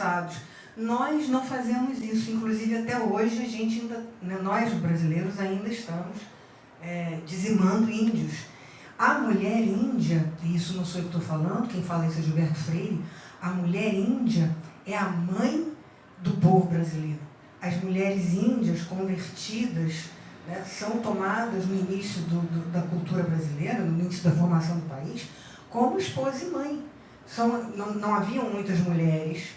avançados. Nós não fazemos isso, inclusive até hoje a gente ainda, né, nós brasileiros ainda estamos dizimando índios. A mulher índia, e isso não sou eu que estou falando, quem fala isso é Gilberto Freire, a mulher índia é a mãe do povo brasileiro. As mulheres índias convertidas, né, são tomadas no início da cultura brasileira, no início da formação do país, como esposa e mãe. Não haviam muitas mulheres,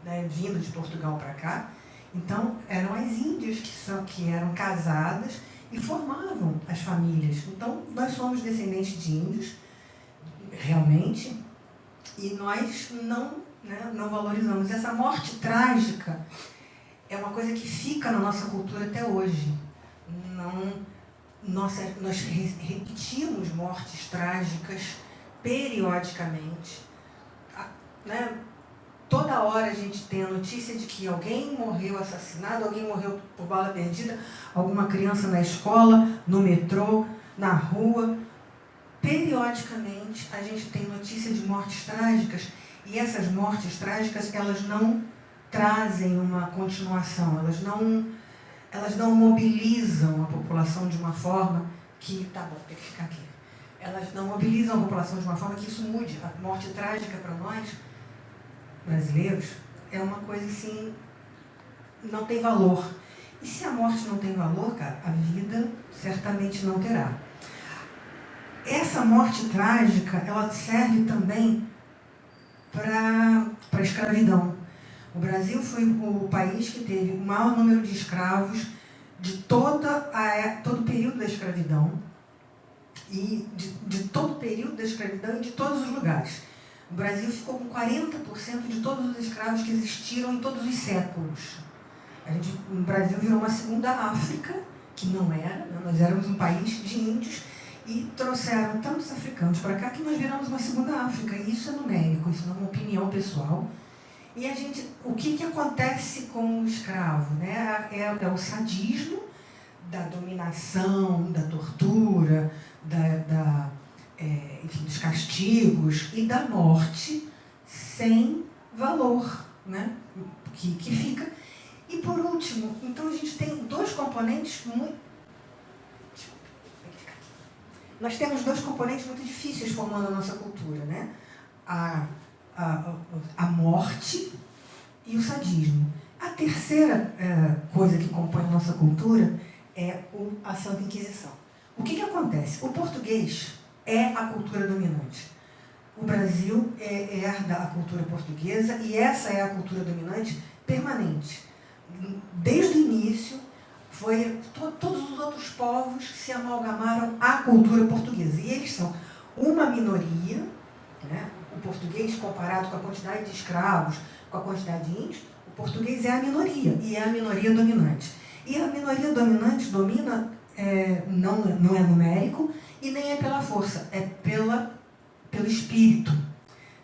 né, vindo de Portugal para cá, então eram as índias que eram casadas e formavam as famílias. Então nós somos descendentes de índios, realmente, e nós não valorizamos. Essa morte trágica é uma coisa que fica na nossa cultura até hoje. Nós repetimos mortes trágicas periodicamente, né? Toda hora a gente tem a notícia de que alguém morreu assassinado, alguém morreu por bala perdida, alguma criança na escola, no metrô, na rua. Periodicamente a gente tem notícia de mortes trágicas, e essas mortes trágicas, elas não trazem uma continuação, elas não mobilizam a população de uma forma que, tá bom, tem que ficar aqui. Elas não mobilizam a população de uma forma que isso mude. A morte trágica para nós, brasileiros, é uma coisa assim, não tem valor. E se a morte não tem valor, cara, a vida certamente não terá. Essa morte trágica, ela serve também para a escravidão. O Brasil foi o país que teve o maior número de escravos de todo o período da escravidão, e de todo o período da escravidão e de todos os lugares. O Brasil ficou com 40% de todos os escravos que existiram em todos os séculos. O Brasil virou uma segunda África, que não era, né? Nós éramos um país de índios, e trouxeram tantos africanos para cá que nós viramos uma segunda África. E isso é numérico, isso não é uma opinião pessoal. E o que acontece com o escravo, né? É o sadismo da dominação, da tortura, enfim, dos castigos e da morte sem valor, né? Que fica. E por último, então a gente tem dois componentes muito... Nós temos dois componentes muito difíceis formando a nossa cultura, né? A morte e o sadismo. A terceira coisa que compõe a nossa cultura é a Santa Inquisição. O que acontece? O português é a cultura dominante. O Brasil herda a cultura portuguesa, e essa é a cultura dominante permanente. Desde o início, todos os outros povos se amalgamaram à cultura portuguesa. E eles são uma minoria, né? O português, comparado com a quantidade de escravos, com a quantidade de índios, o português é a minoria, e é a minoria dominante. E a minoria dominante domina, não é numérico e nem é pela força, é pelo espírito,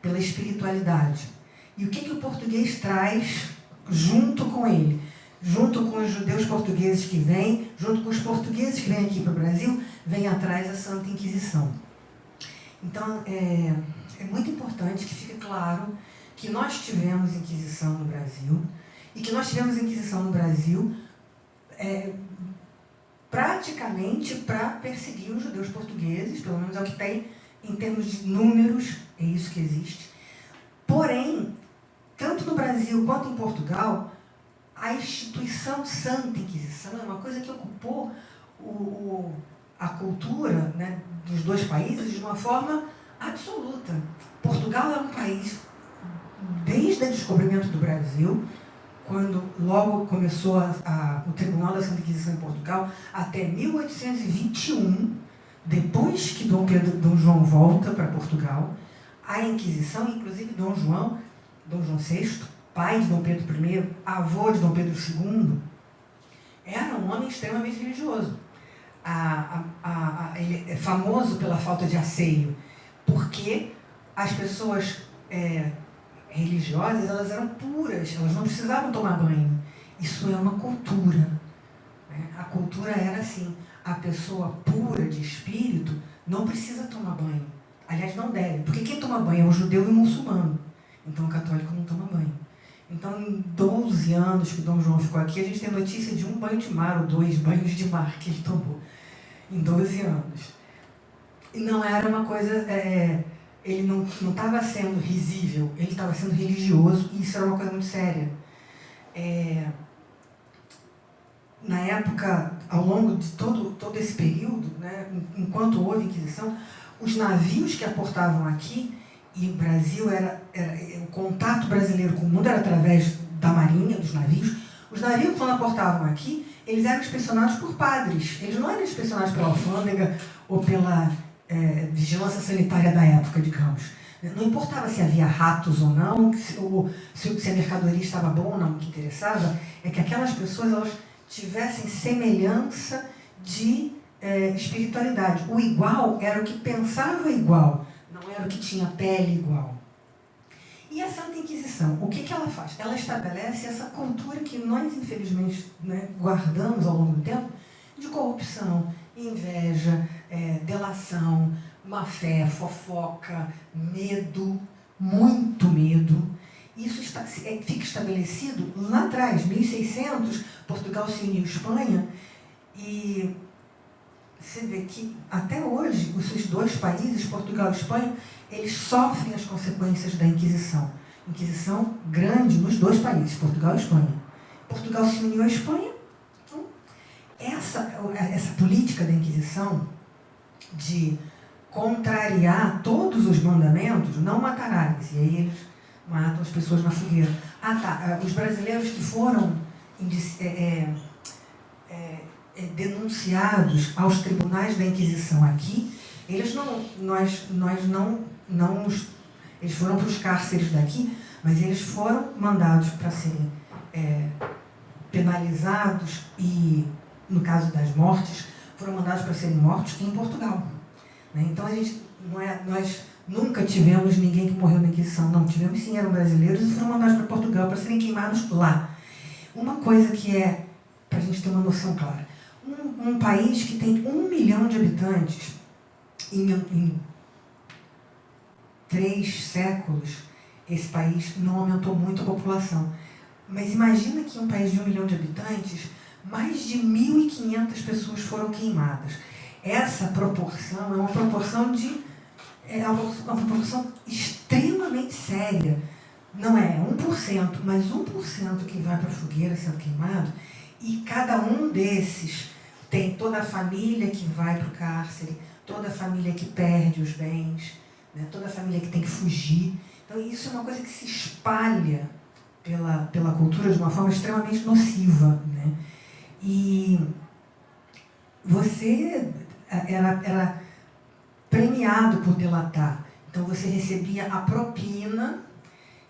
pela espiritualidade. E o que o português traz junto com ele? Junto com os judeus portugueses que vêm, junto com os portugueses que vêm aqui para o Brasil, vem atrás a Santa Inquisição. Então, é muito importante que fique claro que nós tivemos Inquisição no Brasil, e que nós tivemos Inquisição no Brasil praticamente para perseguir os judeus portugueses, pelo menos é o que tem em termos de números, é isso que existe. Porém, tanto no Brasil quanto em Portugal, a instituição Santa Inquisição é uma coisa que ocupou a cultura, né, dos dois países de uma forma absoluta. Portugal é um país, desde o descobrimento do Brasil, quando logo começou o Tribunal da Santa Inquisição em Portugal, até 1821, depois que Dom João volta para Portugal, a Inquisição, inclusive Dom João VI, pai de Dom Pedro I, avô de Dom Pedro II, era um homem extremamente religioso. Ele é famoso pela falta de asseio, porque as pessoas religiosas, elas eram puras, elas não precisavam tomar banho. Isso é uma cultura, né? A cultura era assim, a pessoa pura de espírito não precisa tomar banho. Aliás, não deve, porque quem toma banho é o judeu e o muçulmano. Então o católico não toma banho. em 12 anos que o Dom João ficou aqui, a gente tem notícia de 1 banho de mar ou 2 banhos de mar que ele tomou em 12 anos. E não era uma coisa... ele não estava sendo risível, ele estava sendo religioso, e isso era uma coisa muito séria. Na época, ao longo de todo esse período, né, enquanto houve Inquisição, os navios que aportavam aqui, e o Brasil o contato brasileiro com o mundo era através da marinha, dos navios. Os navios, quando aportavam aqui, eles eram inspecionados por padres. Eles não eram inspecionados pela alfândega ou pela vigilância sanitária da época, digamos. Não importava se havia ratos ou não, se a mercadoria estava boa ou não. O que interessava é que aquelas pessoas elas tivessem semelhança de espiritualidade. O igual era o que pensava igual, não era o que tinha pele igual. E a Santa Inquisição, o que ela faz? Ela estabelece essa cultura que nós, infelizmente, né, guardamos ao longo do tempo, de corrupção, inveja, delação, má-fé, fofoca, medo, muito medo. Isso fica estabelecido lá atrás, 1600, Portugal se uniu à Espanha, e você vê que até hoje, esses dois países, Portugal e Espanha, eles sofrem as consequências da Inquisição. Inquisição grande nos dois países, Portugal e Espanha. Portugal se uniu à Espanha. Então, essa política da Inquisição de contrariar todos os mandamentos, não matarás, e aí eles matam as pessoas na fogueira. Os brasileiros que foram denunciados aos tribunais da Inquisição aqui, eles eles foram para os cárceres daqui, mas eles foram mandados para serem penalizados e, no caso das mortes, foram mandados para serem mortos em Portugal. Né? Então, nós nunca tivemos ninguém que morreu na Inquisição. Não, tivemos sim, eram brasileiros e foram mandados para Portugal para serem queimados lá. Uma coisa que para a gente ter uma noção clara, um país que tem 1 milhão de habitantes, em 3 séculos, esse país não aumentou muito a população. Mas imagina que em um país de 1 milhão de habitantes, mais de 1.500 pessoas foram queimadas. Essa proporção é uma proporção uma proporção extremamente séria. Não é 1%, mas 1% que vai para a fogueira sendo queimado, e cada um desses tem toda a família que vai para o cárcere, toda a família que perde os bens, né, toda a família que tem que fugir. Então isso é uma coisa que se espalha pela cultura de uma forma extremamente nociva. Né? E você era premiado por delatar. Então você recebia a propina,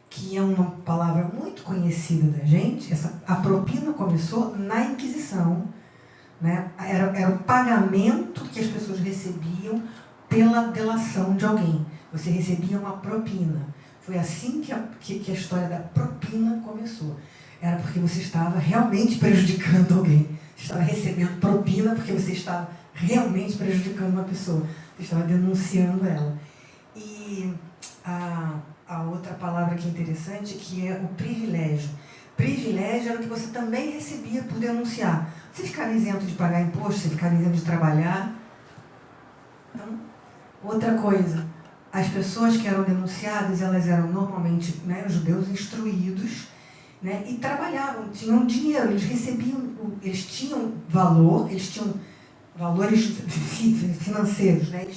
que é uma palavra muito conhecida da gente. A propina começou na Inquisição. Né? Era o pagamento que as pessoas recebiam pela delação de alguém. Você recebia uma propina. Foi assim que a história da propina começou. Era porque você estava realmente prejudicando alguém. Você estava recebendo propina porque você estava realmente prejudicando uma pessoa. Você estava denunciando ela. E a outra palavra que é interessante, que é o privilégio. Privilégio era o que você também recebia por denunciar. Você ficava isento de pagar imposto, você ficava isento de trabalhar. Então, outra coisa, as pessoas que eram denunciadas, elas eram normalmente, né, judeus instruídos, né, e trabalhavam, tinham dinheiro, eles tinham valor, eles tinham valores financeiros, né,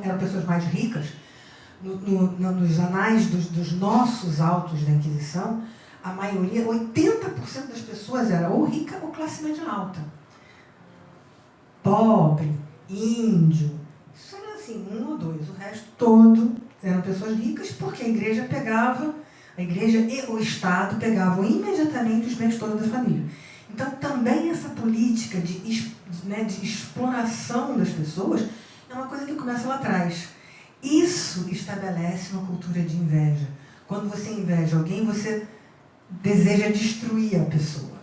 eram pessoas mais ricas. Nos anais dos nossos autos da Inquisição, a maioria, 80% das pessoas era ou rica ou classe média alta. Pobre, índio, isso era assim, 1 ou 2. O resto todo eram pessoas ricas, porque a igreja e o Estado pegavam imediatamente os bens todos da família. Então, também essa política de exploração das pessoas é uma coisa que começa lá atrás. Isso estabelece uma cultura de inveja. Quando você inveja alguém, você deseja destruir a pessoa.